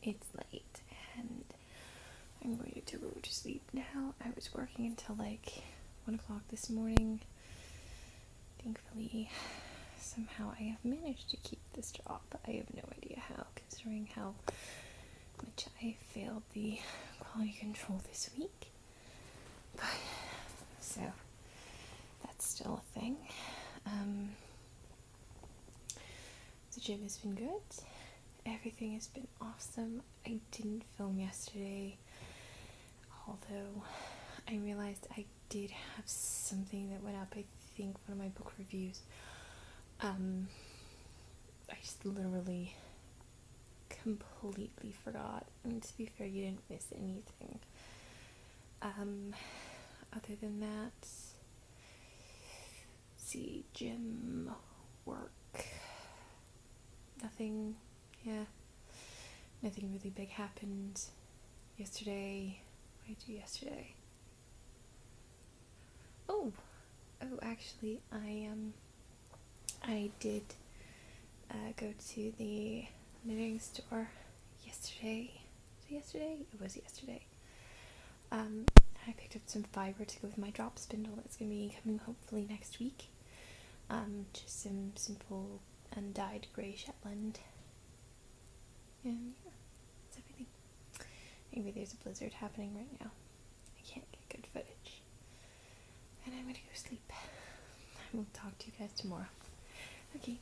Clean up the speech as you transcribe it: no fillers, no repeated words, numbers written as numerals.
it's late and I'm going to go to sleep now. I was working until like 1 o'clock this morning. Thankfully, somehow I have managed to keep this job. I have no idea how, considering how much I failed the quality control this week. But, so, that's still a thing. The gym has been good. Everything has been awesome. I didn't film yesterday, although I realized I did have something that went up. I think one of my book reviews. I just literally completely forgot. And to be fair, you didn't miss anything. Other than that, see, gym, work, nothing really big happened yesterday. What did I do yesterday? Oh, actually, I did go to the knitting store yesterday. It was yesterday. I picked up some fiber to go with my drop spindle that's going to be coming hopefully next week. Just some simple undyed grey Shetland. And yeah, that's everything. Maybe there's a blizzard happening right now. I can't get good footage. And I'm going to go sleep. I will talk to you guys tomorrow. Okay,